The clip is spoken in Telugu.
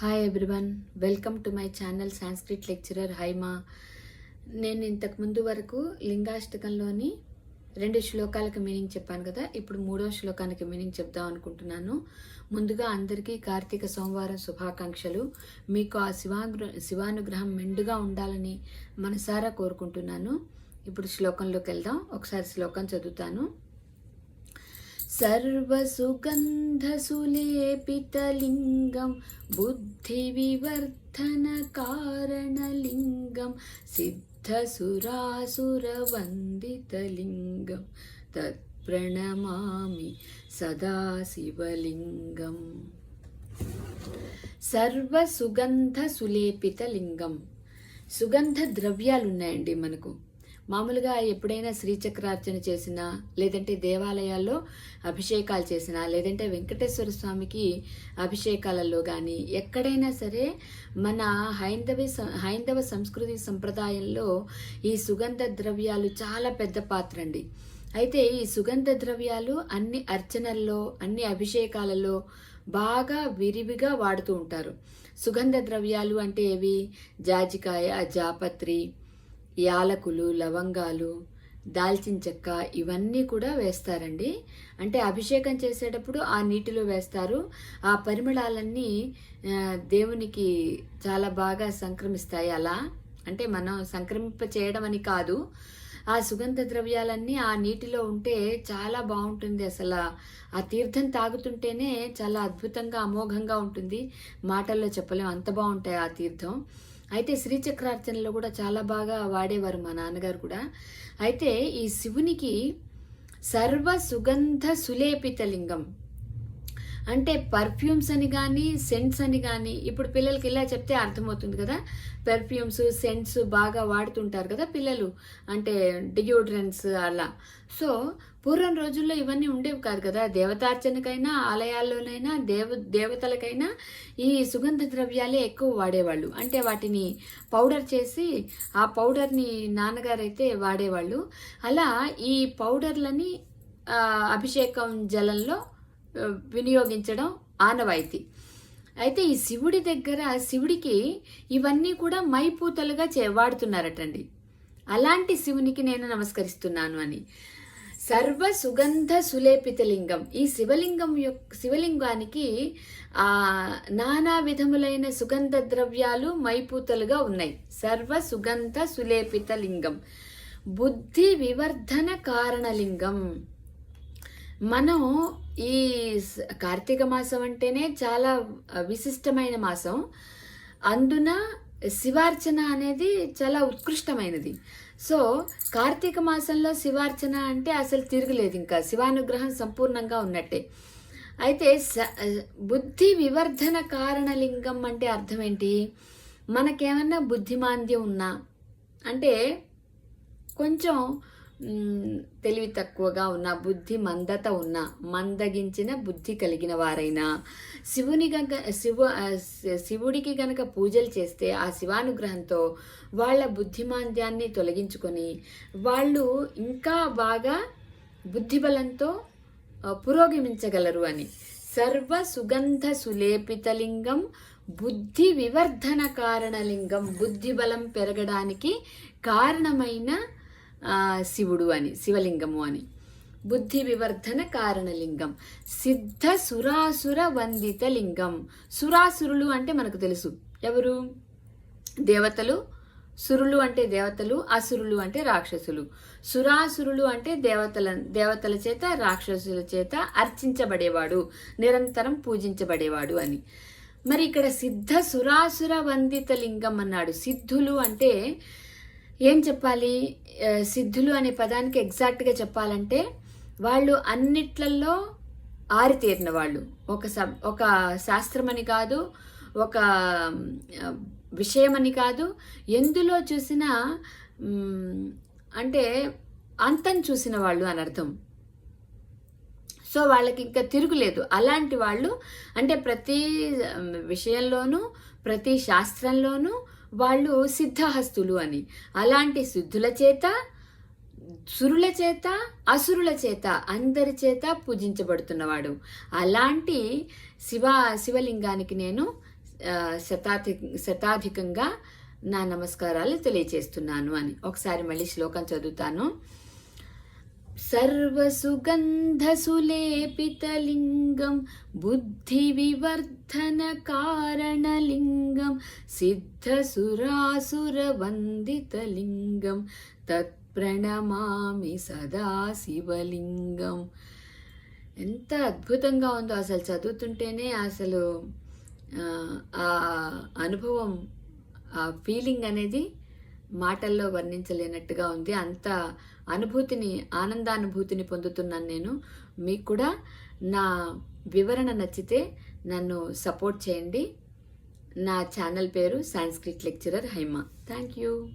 Hi everyone, welcome to my channel Sanskrit lecturer Haima. నేను ఇంతకుముందు వరకు లింగాష్టకంలోని 2 శ్లోకాలకు మీనింగ్ చెప్పాను కదా. ఇప్పుడు 3వ శ్లోకానికి మీనింగ్ చెప్దాం అనుకుంటున్నాను. ముందుగా అందరికీ కార్తీక సోమవారం శుభాకాంక్షలు. మీకు ఆ శివానుగ్రహం మెండుగా ఉండాలని మనసారా కోరుకుంటున్నాను. ఇప్పుడు శ్లోకంలోకి వెళ్దాం. ఒకసారి శ్లోకం చదువుతాను. सर्वसुगन्धसुलेपितलिङ्गं बुद्धिविवर्धनकारणलिङ्गं सिद्धसुरासुरवन्दितलिङ्गं तत्प्रणमामि सदा शिवलिङ्गम्. సర్వసుగంధసులేపితలింగం. సుగంధ ద్రవ్యాలు ఉన్నాయండి మనకు. మామూలుగా ఎప్పుడైనా శ్రీచక్రార్చన చేసినా, లేదంటే దేవాలయాల్లో అభిషేకాలు చేసినా, లేదంటే వెంకటేశ్వర స్వామికి అభిషేకాలలో కానీ ఎక్కడైనా సరే మన హైందవ సంస్కృతి సంప్రదాయంలో ఈ సుగంధ ద్రవ్యాలు చాలా పెద్ద పాత్ర అండి. అయితే ఈ సుగంధ ద్రవ్యాలు అన్ని అర్చనల్లో, అన్ని అభిషేకాలలో బాగా విరివిగా వాడుతూ ఉంటారు. సుగంధ ద్రవ్యాలు అంటే ఏవి? జాజికాయ, జాపత్రి, యాలకులు, లవంగాలు, దాల్చిన చెక్క, ఇవన్నీ కూడా వేస్తారండి. అంటే అభిషేకం చేసేటప్పుడు ఆ నీటిలో వేస్తారు. ఆ పరిమళాలన్నీ దేవునికి చాలా బాగా సంక్రమిస్తాయి. అలా అంటే మనం సంక్రమింప చేయడం అని కాదు, ఆ సుగంధ ద్రవ్యాలన్నీ ఆ నీటిలో ఉంటే చాలా బాగుంటుంది. అసలు ఆ తీర్థం తాగుతుంటేనే చాలా అద్భుతంగా, అమోఘంగా ఉంటుంది. మాటల్లో చెప్పలేం, అంత బాగుంటాయి ఆ తీర్థం. అయితే శ్రీచక్రార్చనలో కూడా చాలా బాగా వాడేవారు మా నాన్నగారు కూడా. అయితే ఈ శివునికి సర్వ సుగంధ సులేపిత లింగం అంటే పర్ఫ్యూమ్స్ అని కానీ, సెంట్స్ అని కానీ, ఇప్పుడు పిల్లలకి ఇలా చెప్తే అర్థమవుతుంది కదా. పెర్ఫ్యూమ్స్, సెంట్స్ బాగా వాడుతుంటారు కదా పిల్లలు, అంటే డియోడ్రెంట్స్ అలా. సో పూర్వం రోజుల్లో ఇవన్నీ ఉండేవి కాదు కదా. దేవతార్చనకైనా, ఆలయాల్లోనైనా, దేవతలకైనా ఈ సుగంధ ద్రవ్యాలే ఎక్కువ వాడేవాళ్ళు. అంటే వాటిని పౌడర్ చేసి ఆ పౌడర్ని నాన్నగారు అయితే వాడేవాళ్ళు. అలా ఈ పౌడర్లని అభిషేకం జలంలో వినియోగించడం ఆనవాయితీ. అయితే ఈ శివుడి దగ్గర శివుడికి ఇవన్నీ కూడా మైపూతలుగా వాడుతున్నారటండి. అలాంటి శివునికి నేను నమస్కరిస్తున్నాను అని. సర్వ సుగంధ సులేపిత లింగం. ఈ శివలింగానికి నానా విధములైన సుగంధ ద్రవ్యాలు మైపూతలుగా ఉన్నాయి. సర్వ సుగంధ సులేపిత లింగం. బుద్ధి వివర్ధన కారణలింగం. మనం ఈ కార్తీక మాసం అంటేనే చాలా విశిష్టమైన మాసం. అందున శివార్చన అనేది చాలా ఉత్కృష్టమైనది. సో కార్తీక మాసంలో శివార్చన అంటే అసలు తిరగలేదు, ఇంకా శివానుగ్రహం సంపూర్ణంగా ఉన్నట్టే. అయితే బుద్ధి వివర్ధన కారణలింగం అంటే అర్థం ఏంటి? మనకేమన్నా బుద్ధిమాంద్యం ఉన్నా, అంటే కొంచెం తెలివి తక్కువగా ఉన్న, బుద్ధి మందత ఉన్న, మందగించిన బుద్ధి కలిగిన వారైనా శివుడికి గనక పూజలు చేస్తే ఆ శివానుగ్రహంతో వాళ్ళ బుద్ధిమాంద్యాన్ని తొలగించుకొని వాళ్ళు ఇంకా బాగా బుద్ధిబలంతో పురోగమించగలరు అని. సర్వ సుగంధ సులేపితలింగం బుద్ధి వివర్ధన కారణలింగం. బుద్ధిబలం పెరగడానికి కారణమైన శివుడు అని, శివలింగము అని. బుద్ధి వివర్ధన కారణలింగం. సిద్ధ సురాసుర వందిత లింగం. సురాసురులు అంటే మనకు తెలుసు ఎవరు? దేవతలు. సురులు అంటే దేవతలు, అసురులు అంటే రాక్షసులు. సురాసురులు అంటే దేవతల చేత, రాక్షసుల చేత అర్చించబడేవాడు, నిరంతరం పూజించబడేవాడు అని. మరి ఇక్కడ సిద్ధ సురాసుర వందిత లింగం అన్నాడు. సిద్ధులు అంటే ఏం చెప్పాలి? సిద్ధులు అనే పదానికి ఎగ్జాక్ట్గా చెప్పాలంటే వాళ్ళు అన్నిట్లలో ఆరితేరిన వాళ్ళు. ఒక శాస్త్రమని కాదు, ఒక విషయమని కాదు, ఎందులో చూసినా అంటే అంతం చూసిన వాళ్ళు అని అర్థం. సో వాళ్ళకి ఇంకా తిరుగులేదు. అలాంటి వాళ్ళు అంటే ప్రతి విషయంలోనూ, ప్రతి శాస్త్రంలోనూ వాళ్ళు సిద్ధహస్తులు అని. అలాంటి సిద్ధుల చేత, సురుల చేత, అసురుల చేత, అందరి చేత పూజించబడుతున్నవాడు. అలాంటి శివలింగానికి నేను శతాధికంగా నా నమస్కారాలు తెలియచేస్తున్నాను అని. ఒకసారి మళ్ళీ శ్లోకం చదువుతాను. సర్వసుగంధసులేపితలింగం బుద్ధివివర్ధనకారణలింగం సిద్ధసురాసురవందితలింగం తత్ప్రణమామి సదా శివలింగం. ఎంత అద్భుతంగా ఉందో అసలు చదువుతుంటేనే అసలు ఆ అనుభవం, ఆ ఫీలింగ్ అనేది మాటల్లో వర్ణించలేనట్టుగా ఉంది. అంత అనుభూతిని, ఆనందానుభూతిని పొందుతున్నాను నేను. మీకు కూడా నా వివరణ నచ్చితే నన్ను సపోర్ట్ చేయండి. నా ఛానల్ పేరు Sanskrit lecturer Haima. Thank you.